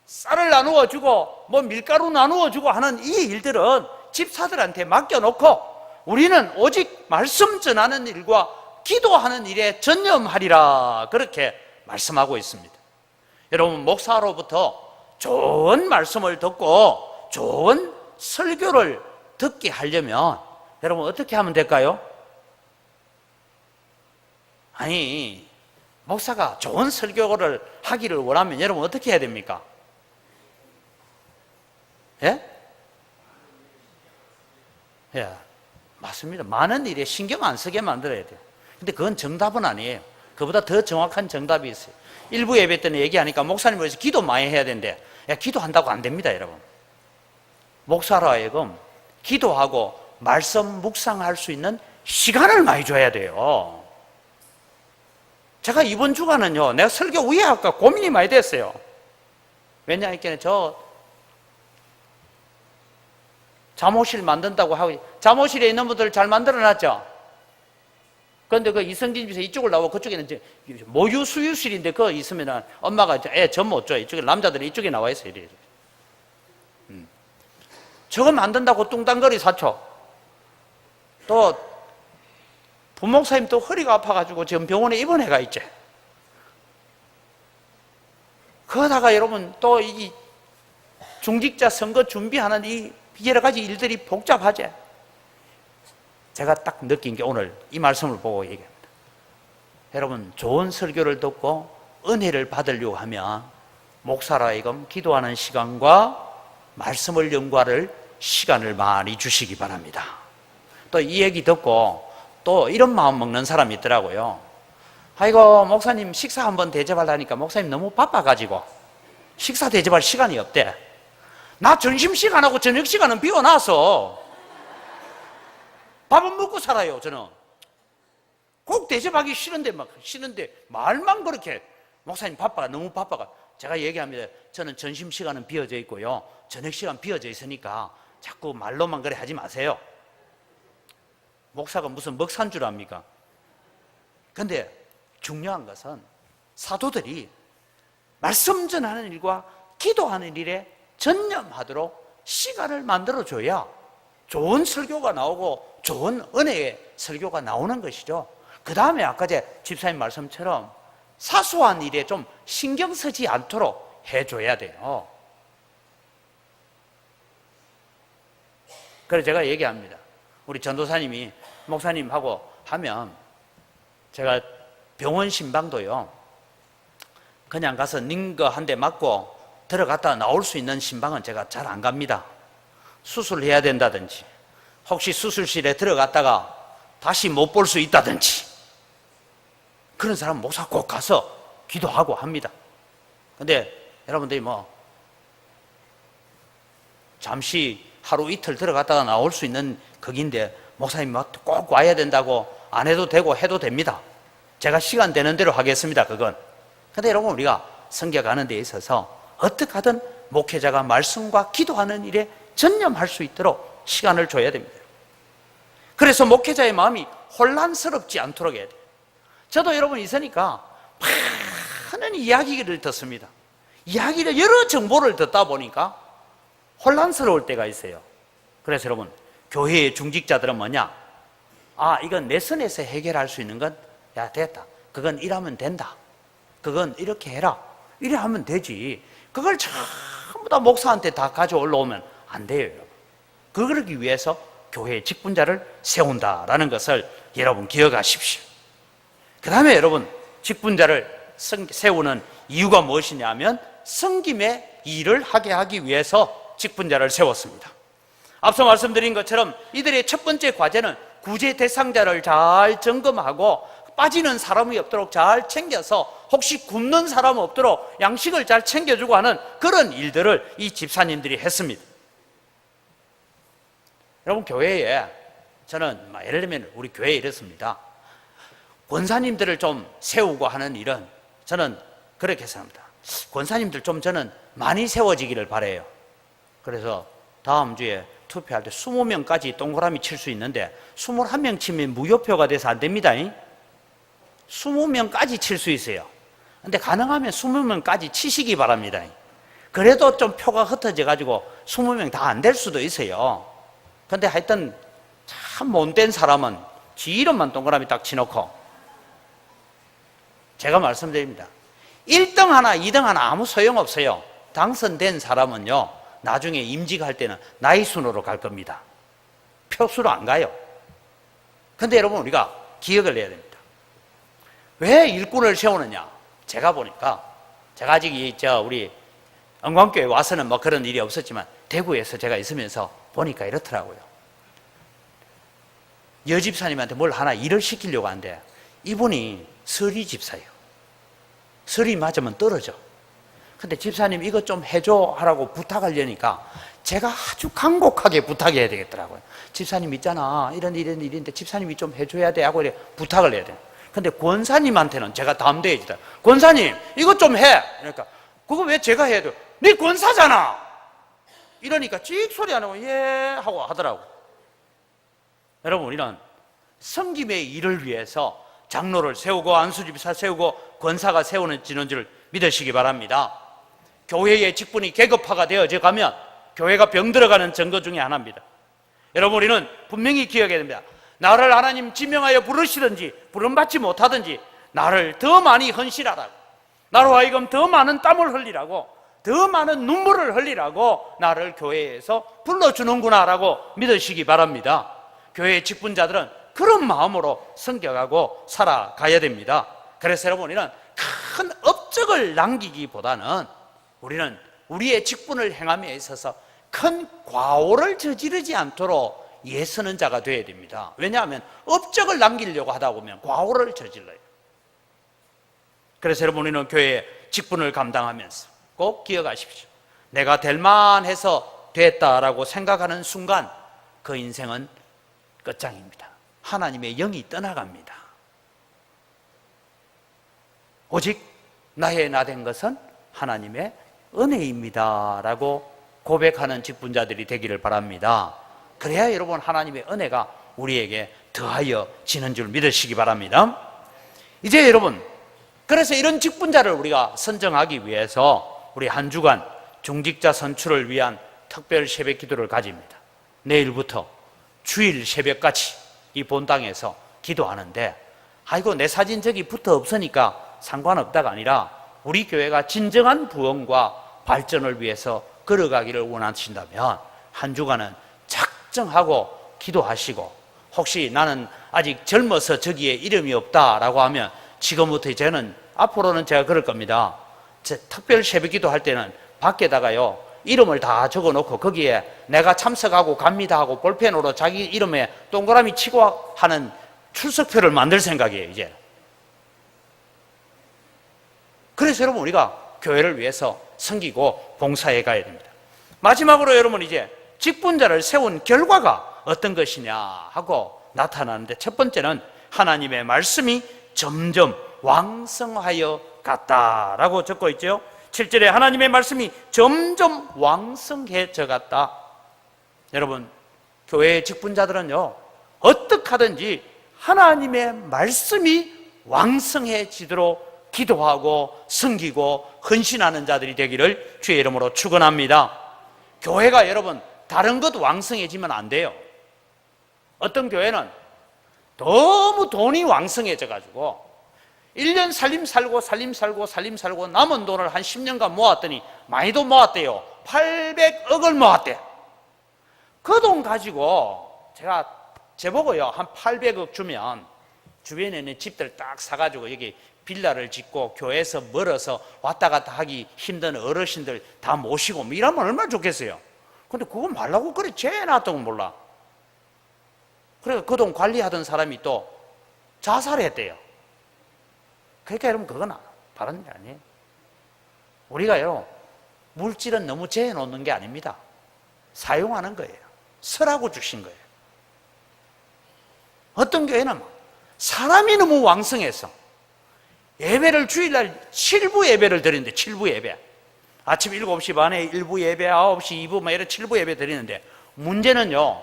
쌀을 나누어주고 밀가루 나누어주고 하는 이 일들은 집사들한테 맡겨놓고 우리는 오직 말씀 전하는 일과 기도하는 일에 전념하리라, 그렇게 말씀하고 있습니다. 여러분, 목사로부터 좋은 말씀을 듣고 좋은 설교를 듣게 하려면 여러분 어떻게 하면 될까요? 아니, 목사가 좋은 설교를 하기를 원하면 여러분 어떻게 해야 됩니까? 예? 예, 맞습니다. 많은 일에 신경 안 쓰게 만들어야 돼요. 근데 그건 정답은 아니에요. 그보다 더 정확한 정답이 있어요. 일부 예배 때는 얘기하니까 목사님 그래서 기도 많이 해야 되는데, 기도한다고 안 됩니다, 여러분. 목사로 하여금 기도하고 말씀 묵상할 수 있는 시간을 많이 줘야 돼요. 제가 이번 주간은요, 내가 설교 위에 할까 고민이 많이 됐어요. 왜냐하면 저 잠옷실 만든다고 하고, 잠옷실에 있는 분들 잘 만들어 놨죠? 그런데 그 이성진 집에서 이쪽을 나오고 그쪽에는 이제 모유 수유실인데 그거 있으면은 엄마가 애 젖 못 줘. 이쪽에 남자들이 이쪽에 나와 있어요. 이래. 저거 만든다고 뚱땅거리 사초. 또 부목사님 또 허리가 아파가지고 지금 병원에 입원해가 있지. 그러다가 여러분 또 이 중직자 선거 준비하는 이 여러 가지 일들이 복잡하지. 제가 딱 느낀 게 오늘 이 말씀을 보고 얘기합니다. 여러분, 좋은 설교를 듣고 은혜를 받으려고 하면 목사라 하여금 기도하는 시간과 말씀을 연구할 시간을 많이 주시기 바랍니다. 또 이 얘기 듣고 또 이런 마음 먹는 사람이 있더라고요. 아이고, 목사님 식사 한번 대접하려니까 목사님 너무 바빠가지고 식사 대접할 시간이 없대. 나 점심시간하고 저녁시간은 비워놔서 밥은 먹고 살아요. 저는 꼭 대접하기 싫은데 말만 그렇게 목사님 바빠가 너무 바빠가. 제가 얘기합니다. 저는 점심시간은 비어져 있고요, 저녁시간 비어져 있으니까 자꾸 말로만 그래 하지 마세요. 목사가 무슨 먹산 줄 압니까? 근데 중요한 것은 사도들이 말씀 전하는 일과 기도하는 일에 전념하도록 시간을 만들어줘야 좋은 설교가 나오고 좋은 은혜의 설교가 나오는 것이죠. 그 다음에 아까 제 집사님 말씀처럼 사소한 일에 좀 신경 쓰지 않도록 해줘야 돼요. 그래서 제가 얘기합니다. 우리 전도사님이 목사님하고 하면 제가 병원 신방도요, 그냥 가서 링거 한 대 맞고 들어갔다 나올 수 있는 신방은 제가 잘 안 갑니다. 수술해야 된다든지, 혹시 수술실에 들어갔다가 다시 못 볼 수 있다든지, 그런 사람 목사 꼭 가서 기도하고 합니다. 근데 여러분들이 잠시 하루 이틀 들어갔다가 나올 수 있는 거긴데 목사님 꼭 와야 된다고 안 해도 되고 해도 됩니다. 제가 시간 되는 대로 하겠습니다, 그건. 근데 여러분, 우리가 섬겨가는 데 있어서 어떻게 하든 목회자가 말씀과 기도하는 일에 전념할 수 있도록 시간을 줘야 됩니다. 그래서 목회자의 마음이 혼란스럽지 않도록 해야 돼요. 저도 여러분 있으니까 많은 이야기를 듣습니다. 이야기를, 여러 정보를 듣다 보니까 혼란스러울 때가 있어요. 그래서 여러분, 교회의 중직자들은 뭐냐? 이건 내 선에서 해결할 수 있는 건, 야, 됐다. 그건 이러면 된다. 그건 이렇게 해라. 이래 하면 되지. 그걸 전부 다 목사한테 다 가져 올라오면 안 돼요, 여러분. 그러기 위해서 교회의 직분자를 세운다라는 것을 여러분 기억하십시오. 그 다음에 여러분, 직분자를 세우는 이유가 무엇이냐면 섬김의 일을 하게 하기 위해서 직분자를 세웠습니다. 앞서 말씀드린 것처럼 이들의 첫 번째 과제는 구제 대상자를 잘 점검하고 빠지는 사람이 없도록 잘 챙겨서 혹시 굶는 사람 없도록 양식을 잘 챙겨주고 하는 그런 일들을 이 집사님들이 했습니다. 여러분, 교회에 저는 예를 들면 우리 교회에 이렇습니다. 권사님들을 좀 세우고 하는 일은 저는 그렇게 생각합니다. 권사님들 좀 저는 많이 세워지기를 바라요. 그래서 다음 주에 투표할 때 20명까지 동그라미 칠 수 있는데 21명 치면 무효표가 돼서 안 됩니다. 20명까지 칠 수 있어요. 근데 가능하면 20명까지 치시기 바랍니다. 그래도 좀 표가 흩어져 가지고 20명 다 안 될 수도 있어요. 근데 하여튼 참 못된 사람은 지 이름만 동그라미 딱 치놓고, 제가 말씀드립니다. 1등 하나 2등 하나 아무 소용없어요. 당선된 사람은요, 나중에 임직할 때는 나이 순으로 갈 겁니다. 표수로 안 가요. 근데 여러분, 우리가 기억을 해야 됩니다. 왜 일꾼을 세우느냐? 제가 보니까, 제가 아직 우리 영광교회 와서는 그런 일이 없었지만 대구에서 제가 있으면서 보니까 이렇더라고요. 여집사님한테 뭘 하나 일을 시키려고 하는데 이분이 서리 집사예요. 서리 맞으면 떨어져. 근데 집사님 이것 좀 해줘 하라고 부탁하려니까 제가 아주 간곡하게 부탁해야 되겠더라고요. 집사님 있잖아, 이런 일인데 집사님이 좀 해줘야 돼 하고 부탁을 해야 돼요. 근데 권사님한테는 제가 담대해지다. 권사님 이것 좀 해. 그러니까 그거 왜 제가 해야 돼요? 네 권사잖아. 이러니까 찍 소리 안 하고 예 하고 하더라고. 여러분, 우리는 성김의 일을 위해서 장로를 세우고 안수집사 세우고 권사가 세우는 줄 믿으시기 바랍니다. 교회의 직분이 계급화가 되어져 가면 교회가 병들어가는 증거 중에 하나입니다. 여러분, 우리는 분명히 기억해야 됩니다. 나를 하나님 지명하여 부르시든지 부름받지 못하든지 나를 더 많이 헌신하라고, 나로 하여금 더 많은 땀을 흘리라고, 더 많은 눈물을 흘리라고 나를 교회에서 불러주는구나라고 믿으시기 바랍니다. 교회의 직분자들은 그런 마음으로 섬겨가고 살아가야 됩니다. 그래서 여러분, 우리는 큰 업적을 남기기보다는 우리는 우리의 직분을 행함에 있어서 큰 과오를 저지르지 않도록 예서는 자가 되어야 됩니다. 왜냐하면 업적을 남기려고 하다 보면 과오를 저질러요. 그래서 여러분, 우리는 교회의 직분을 감당하면서 꼭 기억하십시오. 내가 될 만해서 됐다라고 생각하는 순간 그 인생은 끝장입니다. 하나님의 영이 떠나갑니다. 오직 나의 나 된 것은 하나님의 은혜입니다 라고 고백하는 직분자들이 되기를 바랍니다. 그래야 여러분, 하나님의 은혜가 우리에게 더하여 지는 줄 믿으시기 바랍니다. 이제 여러분, 그래서 이런 직분자를 우리가 선정하기 위해서 우리 한 주간 중직자 선출을 위한 특별 새벽 기도를 가집니다. 내일부터 주일 새벽까지 이 본당에서 기도하는데, 아이고 내 사진 저기 붙어 없으니까 상관없다가 아니라 우리 교회가 진정한 부흥과 발전을 위해서 걸어가기를 원하신다면 한 주간은 작정하고 기도하시고, 혹시 나는 아직 젊어서 저기에 이름이 없다라고 하면 지금부터 저는 앞으로는 제가 그럴 겁니다. 특별 새벽기도 할 때는 밖에다가요 이름을 다 적어놓고 거기에 내가 참석하고 갑니다 하고 볼펜으로 자기 이름에 동그라미 치고 하는 출석표를 만들 생각이에요 이제. 그래서 여러분, 우리가 교회를 위해서 섬기고 봉사해 가야 됩니다. 마지막으로 여러분, 이제 직분자를 세운 결과가 어떤 것이냐 하고 나타나는데, 첫 번째는 하나님의 말씀이 점점 왕성하여 갔다라고 적고 있죠. 7절에 하나님의 말씀이 점점 왕성해져 갔다. 여러분, 교회의 직분자들은요 어떻게 하든지 하나님의 말씀이 왕성해지도록 기도하고 섬기고 헌신하는 자들이 되기를 주의 이름으로 축원합니다. 교회가 여러분 다른 것 왕성해지면 안 돼요. 어떤 교회는 너무 돈이 왕성해져 가지고 1년 살림 살고 남은 돈을 한 10년간 모았더니 많이도 모았대요. 800억을 모았대. 그 돈 가지고 제가 제보고요 한 800억 주면 주변에 있는 집들 딱 사가지고 여기 빌라를 짓고 교회에서 멀어서 왔다 갔다 하기 힘든 어르신들 다 모시고 뭐 이러면 얼마나 좋겠어요. 근데 그거 말라고 그래 죄놨던 건 몰라. 그래서 그 돈 관리하던 사람이 또 자살했대요. 그러니까 여러분, 그건 바라는 게 아니에요. 우리가요 물질은 너무 재놓는 게 아닙니다. 사용하는 거예요. 쓰라고 주신 거예요. 어떤 교회는 사람이 너무 왕성해서 예배를 주일날 7부 예배를 드리는데, 7부 예배 아침 7시 반에 1부 예배, 9시 2부 막 이런 7부 예배 드리는데, 문제는요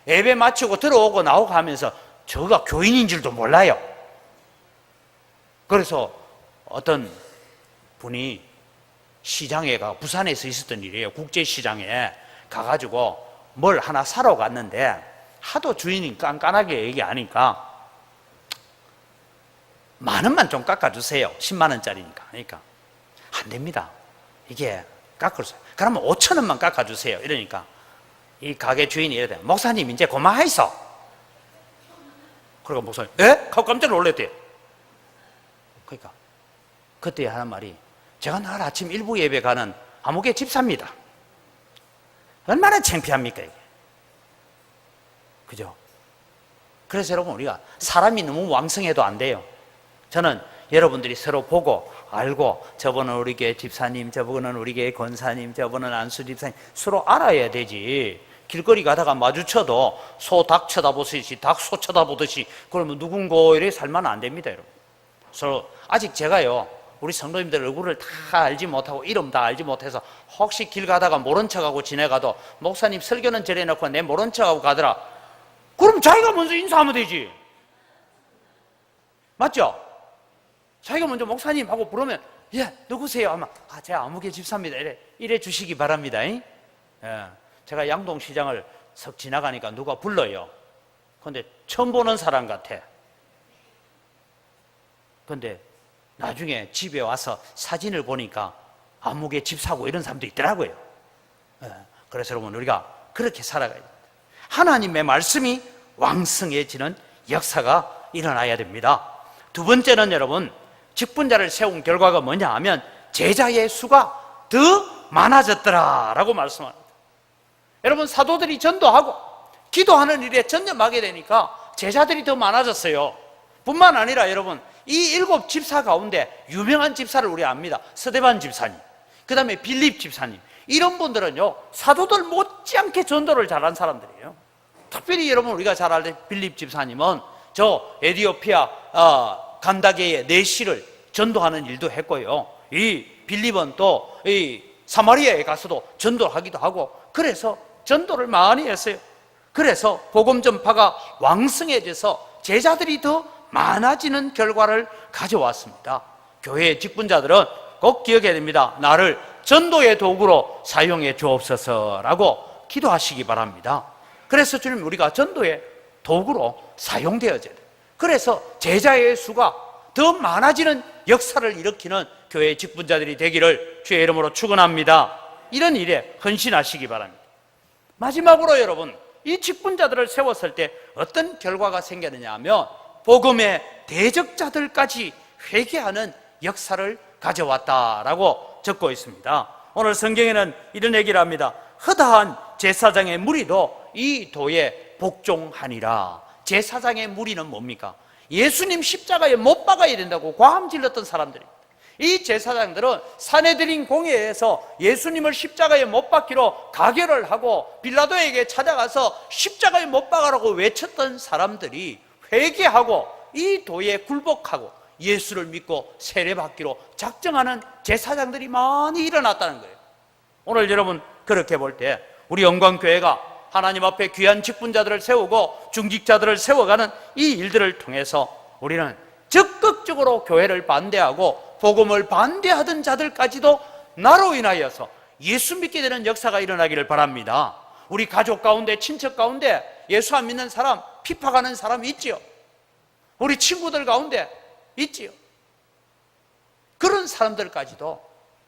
예배 마치고 들어오고 나오고 하면서 저가 교인인 줄도 몰라요. 그래서 어떤 분이 시장에 가, 부산에서 있었던 일이에요. 국제시장에 가가지고 뭘 하나 사러 갔는데 하도 주인이 깐깐하게 얘기하니까 만 원만 좀 깎아주세요. 10만 원짜리니까. 그러니까 안 됩니다. 이게 깎아주세요. 그러면 5천 원만 깎아주세요. 이러니까 이 가게 주인이 이래요. 목사님 이제 그만하이소. 그러니까 목사님 에? 하고 깜짝 놀랐대요. 그러니까 그때 하는 말이, 제가 날 아침 일부 예배 가는 아무개 집사입니다. 얼마나 창피합니까 이게. 그죠? 그래서 여러분, 우리가 사람이 너무 왕성해도 안 돼요. 저는 여러분들이 서로 보고 알고, 저분은 우리 교회 집사님, 저분은 우리 교회 권사님, 저분은 안수 집사님, 서로 알아야 되지. 길거리 가다가 마주쳐도 소 닭 쳐다보듯이, 닭 소 쳐다보듯이, 그러면 누군가 이렇게 살면 안 됩니다, 여러분. 서로, 아직 제가요, 우리 성도님들 얼굴을 다 알지 못하고 이름 다 알지 못해서 혹시 길 가다가 모른 척하고 지나가도 목사님 설교는 저래 놓고 내 모른 척하고 가더라. 그럼 자기가 먼저 인사하면 되지. 맞죠? 자기가 먼저 목사님 하고 부르면, 예, 누구세요? 하면, 제가 아무개 집사입니다. 이래 주시기 바랍니다. 예. 제가 양동시장을 석 지나가니까 누가 불러요. 근데 처음 보는 사람 같아. 근데 나중에 집에 와서 사진을 보니까 아무개 집사고 이런 사람도 있더라고요. 그래서 여러분, 우리가 그렇게 살아가야 됩니다. 하나님의 말씀이 왕성해지는 역사가 일어나야 됩니다. 두 번째는 여러분, 직분자를 세운 결과가 뭐냐 하면 제자의 수가 더 많아졌더라라고 말씀합니다. 여러분, 사도들이 전도하고 기도하는 일에 전념하게 되니까 제자들이 더 많아졌어요. 뿐만 아니라 여러분, 이 7 집사 가운데 유명한 집사를 우리 압니다. 스데반 집사님, 그 다음에 빌립 집사님, 이런 분들은요 사도들 못지않게 전도를 잘한 사람들이에요. 특별히 여러분, 우리가 잘 알던 빌립 집사님은 저 에티오피아 간다게의 내시를 전도하는 일도 했고요, 이 빌립은 또 이 사마리아에 가서도 전도하기도 하고, 그래서 전도를 많이 했어요. 그래서 복음 전파가 왕성해져서 제자들이 더 많아지는 결과를 가져왔습니다. 교회의 직분자들은 꼭 기억해야 됩니다. 나를 전도의 도구로 사용해 주옵소서라고 기도하시기 바랍니다. 그래서 주님, 우리가 전도의 도구로 사용되어져야 돼요. 그래서 제자의 수가 더 많아지는 역사를 일으키는 교회의 직분자들이 되기를 주의 이름으로 축원합니다. 이런 일에 헌신하시기 바랍니다. 마지막으로 여러분, 이 직분자들을 세웠을 때 어떤 결과가 생겼느냐 하면 복음의 대적자들까지 회개하는 역사를 가져왔다라고 적고 있습니다. 오늘 성경에는 이런 얘기를 합니다. 허다한 제사장의 무리도 이 도에 복종하니라. 제사장의 무리는 뭡니까? 예수님 십자가에 못 박아야 된다고 과함 질렀던 사람들입니다. 이 제사장들은 산헤드린 공회에서 예수님을 십자가에 못 박기로 가결을 하고 빌라도에게 찾아가서 십자가에 못 박으라고 외쳤던 사람들이 회개하고 이 도에 굴복하고 예수를 믿고 세례받기로 작정하는 제사장들이 많이 일어났다는 거예요. 오늘 여러분, 그렇게 볼 때 우리 영광교회가 하나님 앞에 귀한 직분자들을 세우고 중직자들을 세워가는 이 일들을 통해서 우리는 적극적으로 교회를 반대하고 복음을 반대하던 자들까지도 나로 인하여서 예수 믿게 되는 역사가 일어나기를 바랍니다. 우리 가족 가운데, 친척 가운데 예수 안 믿는 사람, 핍박하는 사람이 있지요. 우리 친구들 가운데 있지요. 그런 사람들까지도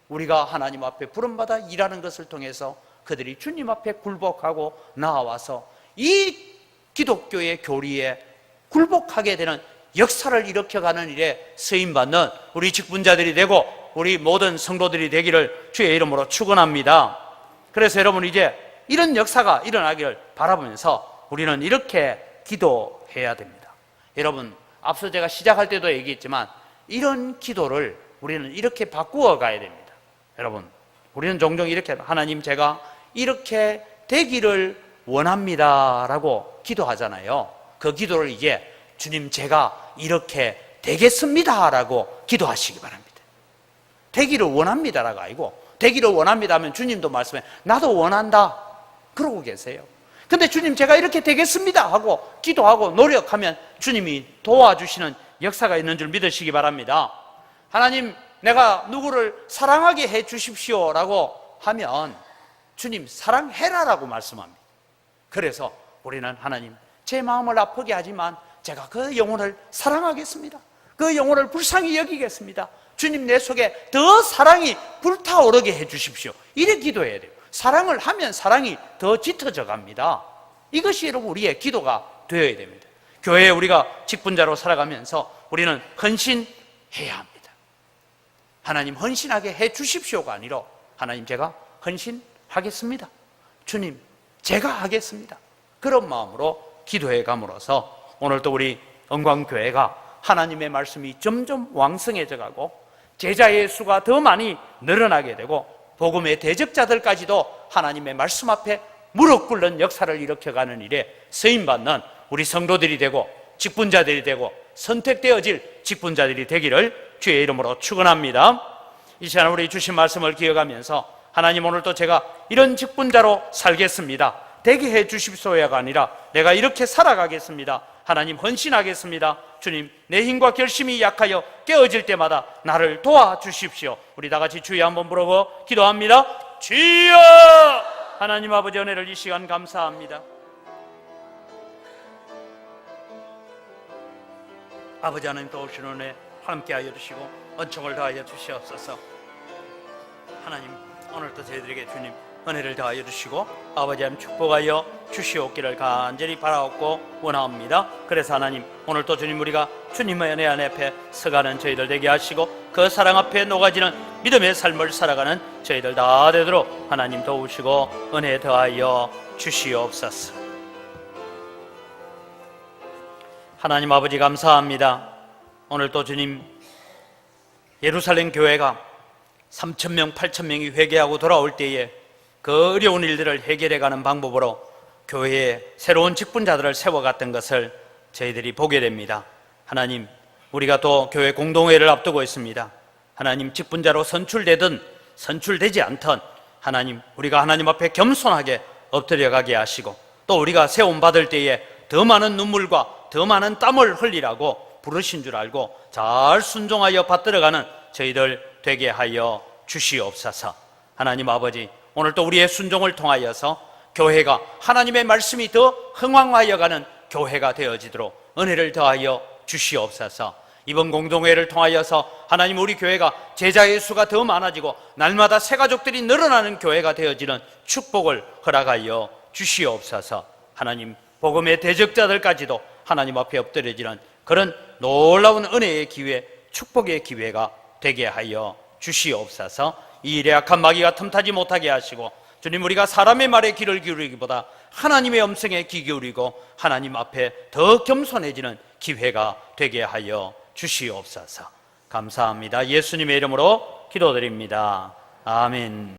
우리가 하나님 앞에 부름받아 일하는 것을 통해서 그들이 주님 앞에 굴복하고 나와서 이 기독교의 교리에 굴복하게 되는 역사를 일으켜가는 일에 쓰임받는 우리 직분자들이 되고 우리 모든 성도들이 되기를 주의 이름으로 축원합니다. 그래서 여러분, 이제 이런 역사가 일어나기를 바라보면서 우리는 이렇게 기도해야 됩니다. 여러분, 앞서 제가 시작할 때도 얘기했지만 이런 기도를 우리는 이렇게 바꾸어 가야 됩니다. 여러분, 우리는 종종 이렇게, 하나님, 제가 이렇게 되기를 원합니다 라고 기도하잖아요. 그 기도를 이제 주님, 제가 이렇게 되겠습니다 라고 기도하시기 바랍니다. 되기를 원합니다 라가 아니고, 되기를 원합니다 하면 주님도 말씀해, 나도 원한다 그러고 계세요. 근데 주님, 제가 이렇게 되겠습니다 하고 기도하고 노력하면 주님이 도와주시는 역사가 있는 줄 믿으시기 바랍니다. 하나님, 내가 누구를 사랑하게 해 주십시오 라고 하면 주님, 사랑해라 라고 말씀합니다. 그래서 우리는 하나님, 제 마음을 아프게 하지만 제가 그 영혼을 사랑하겠습니다. 그 영혼을 불쌍히 여기겠습니다. 주님, 내 속에 더 사랑이 불타오르게 해 주십시오. 이래 기도해야 돼요. 사랑을 하면 사랑이 더 짙어져 갑니다. 이것이 여러분 우리의 기도가 되어야 됩니다. 교회에 우리가 직분자로 살아가면서 우리는 헌신해야 합니다. 하나님, 헌신하게 해 주십시오가 아니라 하나님, 제가 헌신하겠습니다. 주님, 제가 하겠습니다. 그런 마음으로 기도해 감으로써 오늘도 우리 영광교회가 하나님의 말씀이 점점 왕성해져 가고 제자의 수가 더 많이 늘어나게 되고 복음의 대적자들까지도 하나님의 말씀 앞에 무릎 꿇는 역사를 일으켜가는 일에 쓰임받는 우리 성도들이 되고 직분자들이 되고 선택되어질 직분자들이 되기를 주의 이름으로 축원합니다. 이 시간 우리 주신 말씀을 기억하면서 하나님, 오늘도 제가 이런 직분자로 살겠습니다, 되게 해 주십시오가 아니라 내가 이렇게 살아가겠습니다, 하나님 헌신하겠습니다, 주님 내 힘과 결심이 약하여 깨어질 때마다 나를 도와주십시오. 우리 다 같이 주여 한번 부르고 기도합니다. 주여! 하나님 아버지, 은혜를 이 시간 감사합니다. 아버지 하나님, 도우신 은혜 함께하여 주시고 은총을 더하여 주시옵소서. 하나님, 오늘도 저희들에게 주님 은혜를 더하여 주시고 아버지 하나님 축복하여 주시옵기를 간절히 바라옵고 원하옵니다. 그래서 하나님, 오늘도 주님 우리가 주님의 은혜 앞에 서가는 저희들 되게 하시고 그 사랑 앞에 녹아지는 믿음의 삶을 살아가는 저희들 다 되도록 하나님 도우시고 은혜 더하여 주시옵소서. 하나님 아버지, 감사합니다. 오늘도 주님 예루살렘 교회가 3,000명, 8,000명이 회개하고 돌아올 때에 그 어려운 일들을 해결해가는 방법으로 교회에 새로운 직분자들을 세워갔던 것을 저희들이 보게 됩니다. 하나님, 우리가 또 교회 공동회를 앞두고 있습니다. 하나님, 직분자로 선출되든 선출되지 않든 하나님, 우리가 하나님 앞에 겸손하게 엎드려가게 하시고 또 우리가 세움받을 때에 더 많은 눈물과 더 많은 땀을 흘리라고 부르신 줄 알고 잘 순종하여 받들어가는 저희들 되게 하여 주시옵소서. 하나님 아버지, 오늘 또 우리의 순종을 통하여서 교회가 하나님의 말씀이 더 흥왕하여 가는 교회가 되어지도록 은혜를 더하여 주시옵소서. 이번 공동회를 통하여서 하나님, 우리 교회가 제자의 수가 더 많아지고 날마다 새 가족들이 늘어나는 교회가 되어지는 축복을 허락하여 주시옵소서. 하나님, 복음의 대적자들까지도 하나님 앞에 엎드려지는 그런 놀라운 은혜의 기회, 축복의 기회가 되게 하여 주시옵소서. 이 일에 악한 마귀가 틈타지 못하게 하시고 주님, 우리가 사람의 말에 귀를 기울이기보다 하나님의 음성에 귀 기울이고 하나님 앞에 더 겸손해지는 기회가 되게 하여 주시옵소서. 감사합니다. 예수님의 이름으로 기도드립니다. 아멘.